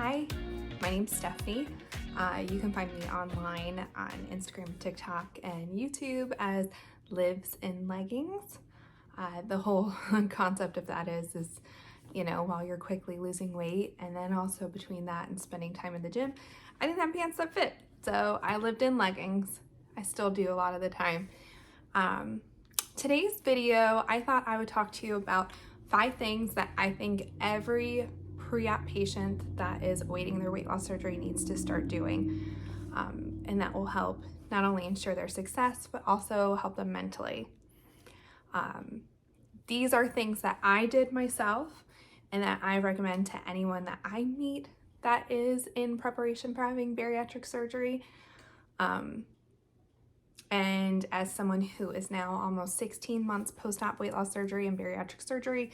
Hi, my name's Stephanie. You can find me online on Instagram, TikTok, and YouTube as Lives in Leggings. The whole concept of that is, while you're quickly losing weight, and then also between that and spending time in the gym, I didn't have pants that fit. So I lived in leggings. I still do a lot of the time. Today's video, I thought I would talk to you about 5 things that I think every pre-op patient that is awaiting their weight loss surgery needs to start doing. And that will help not only ensure their success, but also help them mentally. These are things that I did myself and that I recommend to anyone that I meet that is in preparation for having bariatric surgery. And as someone who is now almost 16 months post-op weight loss surgery and bariatric surgery,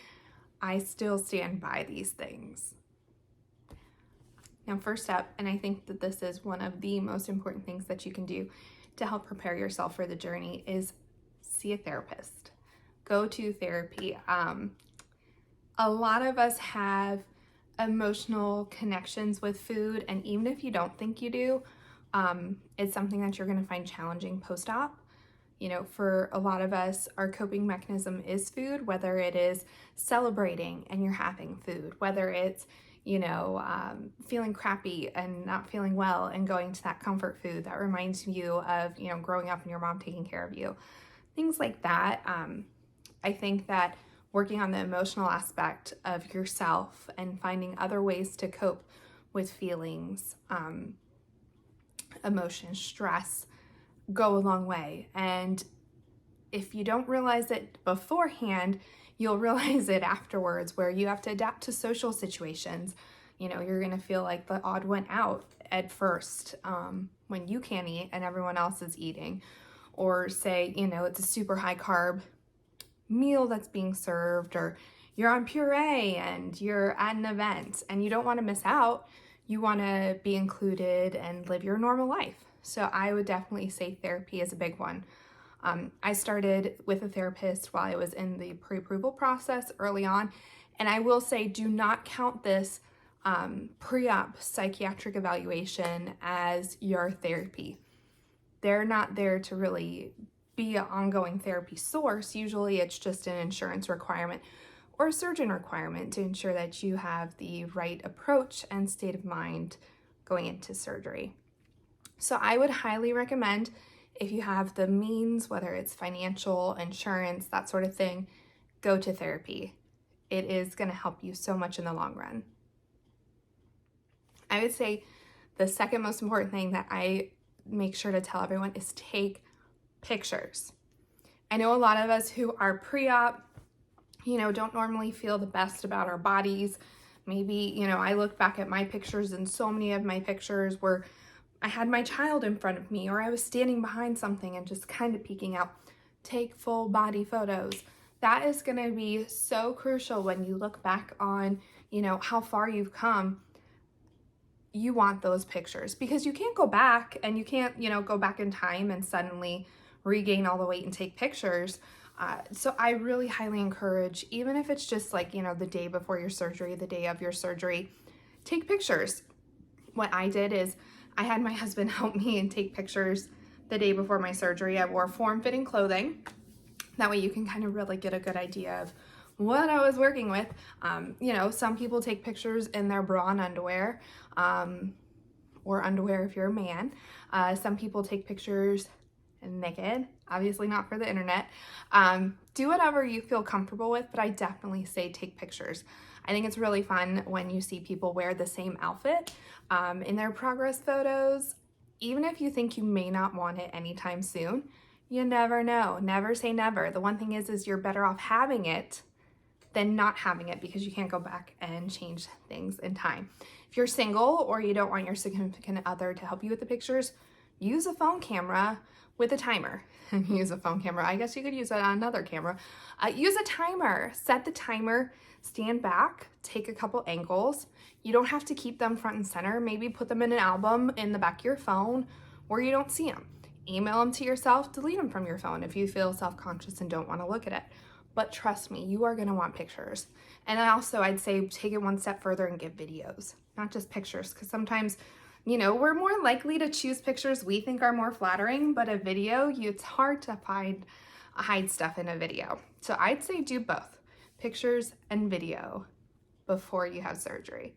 I still stand by these things. Now, first up, and I think that this is one of the most important things that you can do to help prepare yourself for the journey, is see a therapist. Go to therapy. A lot of us have emotional connections with food, and even if you don't think you do, it's something that you're going to find challenging post-op. For a lot of us, our coping mechanism is food, whether it is celebrating and you're having food, whether it's, feeling crappy and not feeling well and going to that comfort food that reminds you of, growing up and your mom taking care of you. Things like that. I think that working on the emotional aspect of yourself and finding other ways to cope with feelings, emotion, stress, go a long way. And if you don't realize it beforehand, you'll realize it afterwards, where you have to adapt to social situations. You're gonna feel like the odd one out at first when you can't eat and everyone else is eating. Or say, it's a super high carb meal that's being served, or you're on puree and you're at an event and you don't wanna miss out. You wanna be included and live your normal life. So I would definitely say therapy is a big one. I started with a therapist while I was in the pre-approval process early on. And I will say, do not count this pre-op psychiatric evaluation as your therapy. They're not there to really be an ongoing therapy source. Usually it's just an insurance requirement or a surgeon requirement to ensure that you have the right approach and state of mind going into surgery. So I would highly recommend, if you have the means, whether it's financial, insurance, that sort of thing, go to therapy. It is going to help you so much in the long run. I would say the second most important thing that I make sure to tell everyone is take pictures. I know a lot of us who are pre-op, don't normally feel the best about our bodies. Maybe, I look back at my pictures, and so many of my pictures were I had my child in front of me, or I was standing behind something and just kind of peeking out. Take full body photos. That is going to be so crucial when you look back on, how far you've come. You want those pictures because you can't go back, and you can't, go back in time and suddenly regain all the weight and take pictures. So I really highly encourage, even if it's just like, the day before your surgery, the day of your surgery, take pictures. What I did is I had my husband help me and take pictures the day before my surgery. I wore form-fitting clothing. That way you can kind of really get a good idea of what I was working with. Some people take pictures in their bra and underwear, or underwear if you're a man. Some people take pictures naked, obviously not for the internet. Do whatever you feel comfortable with, but I definitely say take pictures. I think it's really fun when you see people wear the same outfit in their progress photos. Even if you think you may not want it anytime soon, you never know. Never say never. The one thing is you're better off having it than not having it, because you can't go back and change things in time. If you're single or you don't want your significant other to help you with the pictures, use a phone camera with a timer. Use a phone camera. I guess you could use it on another camera. Use a timer. Set the timer. Stand back. Take a couple angles. You don't have to keep them front and center. Maybe put them in an album in the back of your phone where you don't see them. Email them to yourself. Delete them from your phone if you feel self-conscious and don't want to look at it. but trust me, you are gonna want pictures. And then also I'd say take it one step further and get videos, not just pictures, because sometimes, you know, we're more likely to choose pictures we think are more flattering, but a video, it's hard to hide stuff in a video. So I'd say do both, pictures and video, before you have surgery.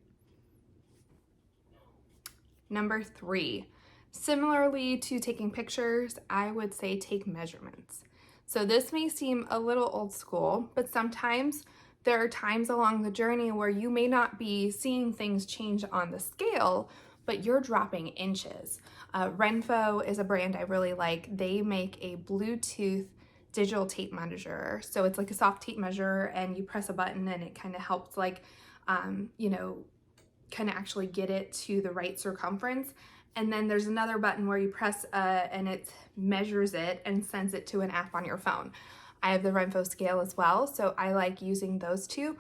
Number 3, similarly to taking pictures, I would say take measurements. So this may seem a little old school, but sometimes there are times along the journey where you may not be seeing things change on the scale, but you're dropping inches. Renpho is a brand I really like. They make a Bluetooth digital tape measure. So it's like a soft tape measure, and you press a button and it kind of helps like, you know, kind of actually get it to the right circumference. And then there's another button where you press and it measures it and sends it to an app on your phone. I have the Renpho scale as well, so I like using those two.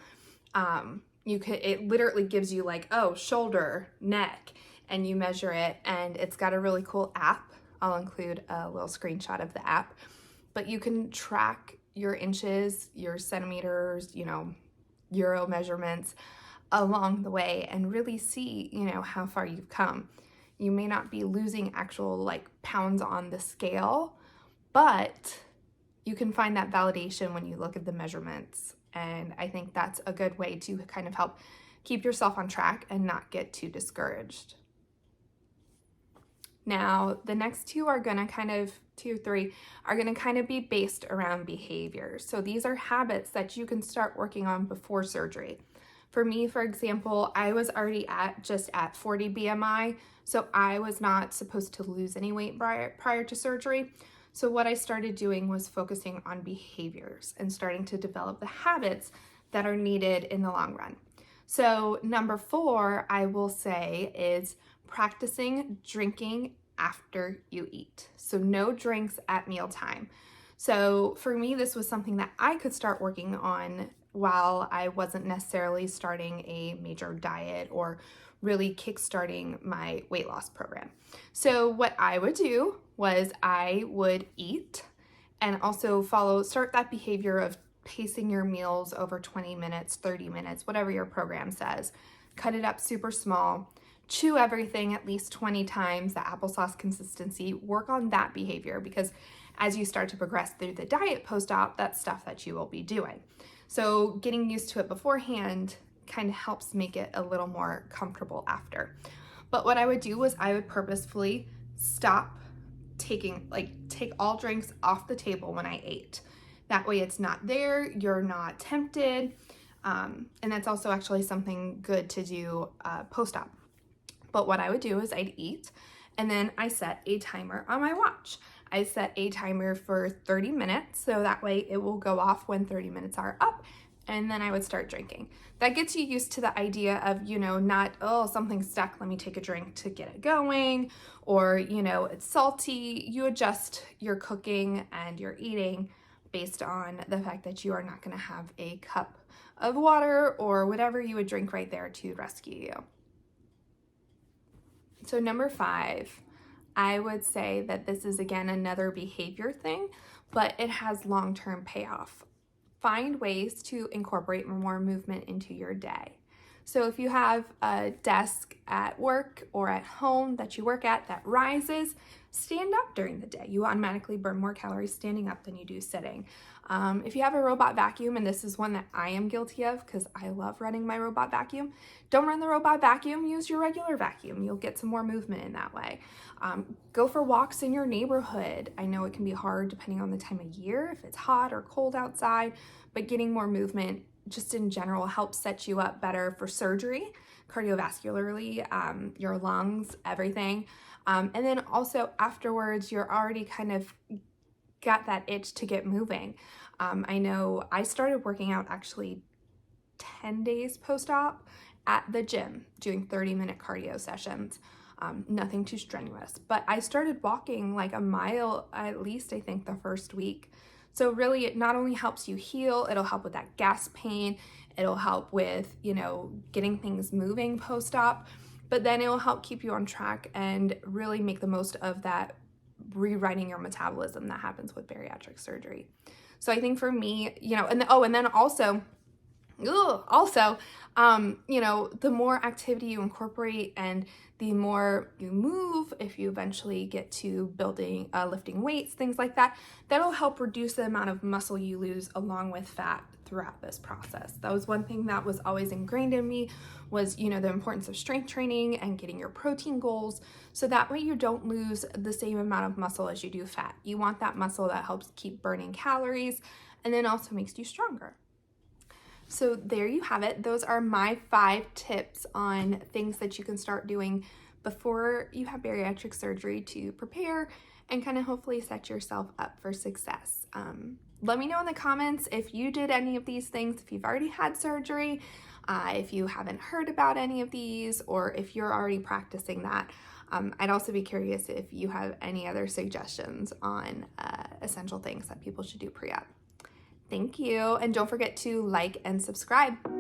It literally gives you like, oh, shoulder, neck, and you measure it, and it's got a really cool app. I'll include a little screenshot of the app, but you can track your inches, your centimeters, you know, euro measurements along the way and really see, you know, how far you've come. You may not be losing actual like pounds on the scale, but you can find that validation when you look at the measurements. And I think that's a good way to kind of help keep yourself on track and not get too discouraged. Now, the next two are gonna kind of, 2 or 3, are gonna kind of be based around behaviors. So these are habits that you can start working on before surgery. For me, for example, I was already just at 40 BMI, so I was not supposed to lose any weight prior to surgery. So what I started doing was focusing on behaviors and starting to develop the habits that are needed in the long run. So number 4, I will say, is practicing drinking after you eat. So no drinks at mealtime. So for me, this was something that I could start working on while I wasn't necessarily starting a major diet or really kickstarting my weight loss program. So what I would do was I would eat and also start that behavior of pacing your meals over 20 minutes, 30 minutes, whatever your program says. Cut it up super small, chew everything at least 20 times, the applesauce consistency, work on that behavior, because as you start to progress through the diet post-op, that's stuff that you will be doing. So getting used to it beforehand kind of helps make it a little more comfortable after. But what I would do was I would purposefully take all drinks off the table when I ate. That way it's not there, you're not tempted, and that's also actually something good to do post-op. But what I would do is I'd eat, and then I set a timer on my watch. I set a timer for 30 minutes, so that way it will go off when 30 minutes are up, and then I would start drinking. That gets you used to the idea of, you know, not, oh, something's stuck, let me take a drink to get it going, or, you know, it's salty. You adjust your cooking and your eating based on the fact that you are not gonna have a cup of water or whatever you would drink right there to rescue you. So number 5, I would say that this is, again, another behavior thing, but it has long-term payoff. Find ways to incorporate more movement into your day. So if you have a desk at work or at home that you work at that rises, stand up during the day. You automatically burn more calories standing up than you do sitting. If you have a robot vacuum, and this is one that I am guilty of because I love running my robot vacuum, don't run the robot vacuum, use your regular vacuum. You'll get some more movement in that way. Go for walks in your neighborhood. I know it can be hard depending on the time of year, if it's hot or cold outside, but getting more movement just in general helps set you up better for surgery, cardiovascularly, your lungs, everything. And then also afterwards, you're already kind of got that itch to get moving. I know I started working out actually 10 days post-op at the gym, doing 30-minute cardio sessions. Nothing too strenuous, but I started walking like a mile at least, I think, the first week. So really, it not only helps you heal, it'll help with that gas pain, it'll help with, you know, getting things moving post-op, but then it will help keep you on track and really make the most of that rewriting your metabolism that happens with bariatric surgery. So I think for me, you know, and then also, you know, the more activity you incorporate and the more you move, if you eventually get to building, lifting weights, things like that, that'll help reduce the amount of muscle you lose along with fat throughout this process. That was one thing that was always ingrained in me was, you know, the importance of strength training and getting your protein goals. So that way you don't lose the same amount of muscle as you do fat. You want that muscle that helps keep burning calories and then also makes you stronger. So there you have it. Those are my 5 tips on things that you can start doing before you have bariatric surgery to prepare and kind of hopefully set yourself up for success. Let me know in the comments if you did any of these things, if you've already had surgery, if you haven't heard about any of these, or if you're already practicing that. I'd also be curious if you have any other suggestions on essential things that people should do pre-op. Thank you, and don't forget to like and subscribe.